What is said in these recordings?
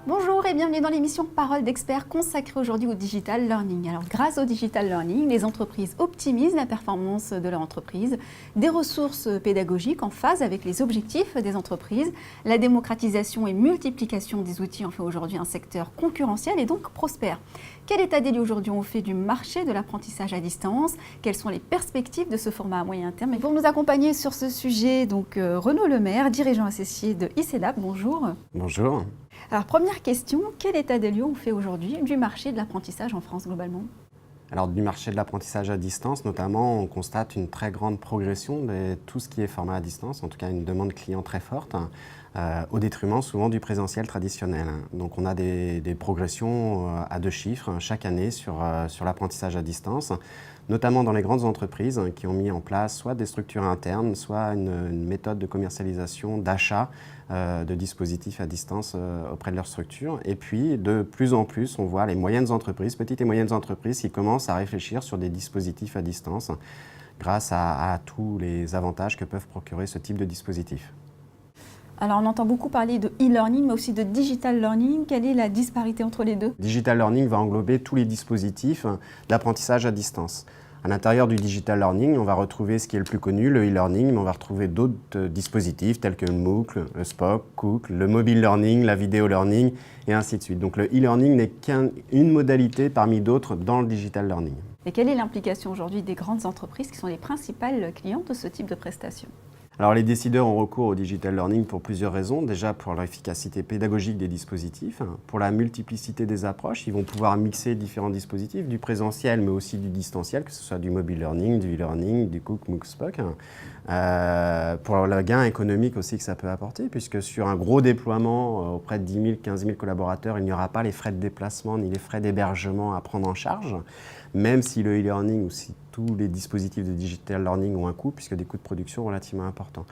Bonjour et bienvenue dans l'émission Parole d'experts consacrée aujourd'hui au digital learning. Alors grâce au digital learning, les entreprises optimisent la performance de leur entreprise, des ressources pédagogiques en phase avec les objectifs des entreprises. La démocratisation et multiplication des outils en fait aujourd'hui un secteur concurrentiel et donc prospère. Quel état des lieux aujourd'hui on fait du marché de l'apprentissage à distance? Quelles sont les perspectives de ce format à moyen terme? Et pour nous accompagner sur ce sujet, donc Renaud Lemaire, dirigeant associé de ICEDAP, bonjour. Bonjour. Alors première question, quel état des lieux on fait aujourd'hui du marché de l'apprentissage en France globalement? Alors du marché de l'apprentissage à distance, notamment, on constate une très grande progression de tout ce qui est format à distance, en tout cas une demande client très forte, au détriment souvent du présentiel traditionnel. Donc on a des progressions à deux chiffres chaque année sur l'apprentissage à distance, notamment dans les grandes entreprises qui ont mis en place soit des structures internes, soit une méthode de commercialisation, d'achat de dispositifs à distance auprès de leur structure. Et puis, de plus en plus, on voit les moyennes entreprises, petites et moyennes entreprises, qui commencent à réfléchir sur des dispositifs à distance grâce à tous les avantages que peuvent procurer ce type de dispositifs. Alors on entend beaucoup parler de e-learning, mais aussi de digital learning. Quelle est la disparité entre les deux? Digital learning va englober tous les dispositifs d'apprentissage à distance. À l'intérieur du digital learning, on va retrouver ce qui est le plus connu, le e-learning, mais on va retrouver d'autres dispositifs tels que le MOOC, le SPOC, Cook, le mobile learning, la vidéo learning et ainsi de suite. Donc le e-learning n'est qu'une modalité parmi d'autres dans le digital learning. Et quelle est l'implication aujourd'hui des grandes entreprises qui sont les principales clientes de ce type de prestations? Alors les décideurs ont recours au digital learning pour plusieurs raisons. Déjà pour l'efficacité pédagogique des dispositifs, pour la multiplicité des approches. Ils vont pouvoir mixer différents dispositifs, du présentiel mais aussi du distanciel, que ce soit du mobile learning, du e-learning, du Cook, MOOC, SPOC. Pour le gain économique aussi que ça peut apporter, puisque sur un gros déploiement auprès de 10 000, 15 000 collaborateurs, il n'y aura pas les frais de déplacement ni les frais d'hébergement à prendre en charge, même si le e-learning ou si tous les dispositifs de digital learning ont un coût, puisque des coûts de production relativement importants.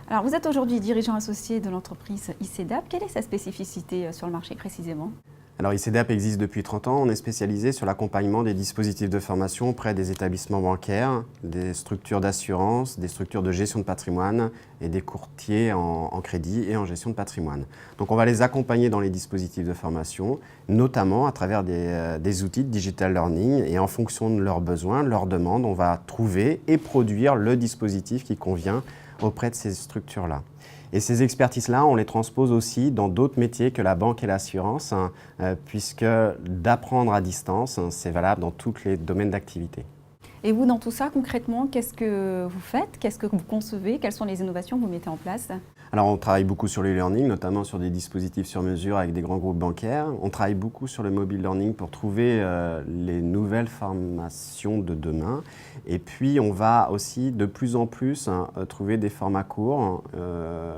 Alors vous êtes aujourd'hui dirigeant associé de l'entreprise ICEDAP. Quelle est sa spécificité sur le marché précisément? Alors ICEDAP existe depuis 30 ans, on est spécialisé sur l'accompagnement des dispositifs de formation auprès des établissements bancaires, des structures d'assurance, des structures de gestion de patrimoine et des courtiers en crédit et en gestion de patrimoine. Donc on va les accompagner dans les dispositifs de formation, notamment à travers des outils de digital learning, et en fonction de leurs besoins, de leurs demandes, on va trouver et produire le dispositif qui convient auprès de ces structures-là. Et ces expertises-là, on les transpose aussi dans d'autres métiers que la banque et l'assurance, puisque d'apprendre à distance, c'est valable dans tous les domaines d'activité. Et vous, dans tout ça, concrètement, qu'est-ce que vous faites? Qu'est-ce que vous concevez? Quelles sont les innovations que vous mettez en place? Alors on travaille beaucoup sur le learning, notamment sur des dispositifs sur mesure avec des grands groupes bancaires. On travaille beaucoup sur le mobile learning pour trouver les nouvelles formations de demain. Et puis on va aussi de plus en plus trouver des formats courts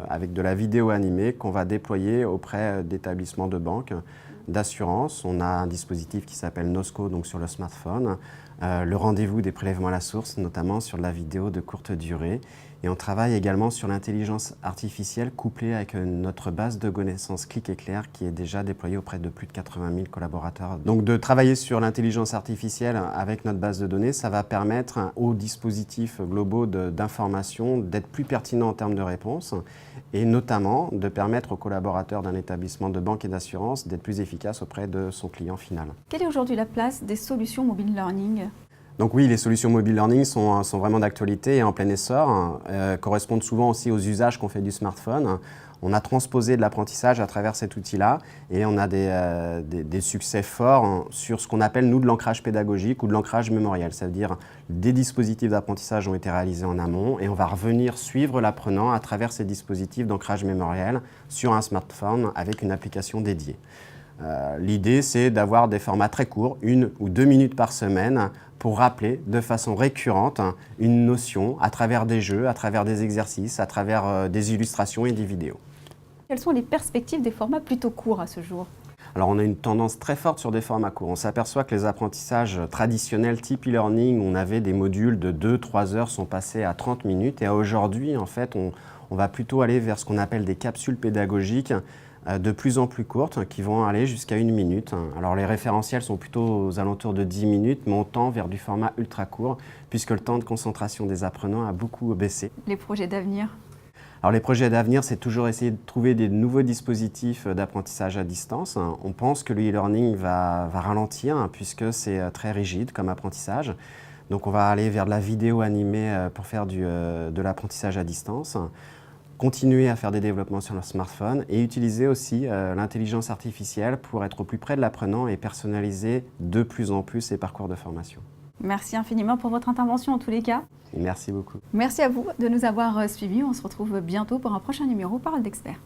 avec de la vidéo animée qu'on va déployer auprès d'établissements de banque, d'assurance. On a un dispositif qui s'appelle Nosco, donc sur le smartphone, le rendez-vous des prélèvements à la source, notamment sur de la vidéo de courte durée. Et on travaille également sur l'intelligence artificielle couplée avec notre base de connaissances Clic et Clair qui est déjà déployée auprès de plus de 80 000 collaborateurs. Donc de travailler sur l'intelligence artificielle avec notre base de données, ça va permettre aux dispositifs globaux d'information d'être plus pertinents en termes de réponse et notamment de permettre aux collaborateurs d'un établissement de banque et d'assurance d'être plus efficaces auprès de son client final. Quelle est aujourd'hui la place des solutions mobile learning? Donc oui, les solutions mobile learning sont vraiment d'actualité et en plein essor, correspondent souvent aussi aux usages qu'on fait du smartphone. On a transposé de l'apprentissage à travers cet outil-là et on a des succès forts sur ce qu'on appelle, nous, de l'ancrage pédagogique ou de l'ancrage mémoriel. Ça veut dire des dispositifs d'apprentissage ont été réalisés en amont et on va revenir suivre l'apprenant à travers ces dispositifs d'ancrage mémoriel sur un smartphone avec une application dédiée. L'idée, c'est d'avoir des formats très courts, 1 ou 2 minutes par semaine, pour rappeler de façon récurrente une notion à travers des jeux, à travers des exercices, à travers des illustrations et des vidéos. Quelles sont les perspectives des formats plutôt courts à ce jour? Alors on a une tendance très forte sur des formats courts. On s'aperçoit que les apprentissages traditionnels type e-learning, où on avait des modules de 2-3 heures, sont passés à 30 minutes. Et aujourd'hui, en fait, on va plutôt aller vers ce qu'on appelle des capsules pédagogiques de plus en plus courtes, qui vont aller jusqu'à 1 minute. Alors les référentiels sont plutôt aux alentours de 10 minutes, mais on tend vers du format ultra court, puisque le temps de concentration des apprenants a beaucoup baissé. Les projets d'avenir? Alors les projets d'avenir, c'est toujours essayer de trouver des nouveaux dispositifs d'apprentissage à distance. On pense que le e-learning va ralentir puisque c'est très rigide comme apprentissage. Donc on va aller vers de la vidéo animée pour faire de l'apprentissage à distance, continuer à faire des développements sur leur smartphone et utiliser aussi l'intelligence artificielle pour être au plus près de l'apprenant et personnaliser de plus en plus ses parcours de formation. Merci infiniment pour votre intervention en tous les cas. Merci beaucoup. Merci à vous de nous avoir suivis. On se retrouve bientôt pour un prochain numéro Parole d'expert.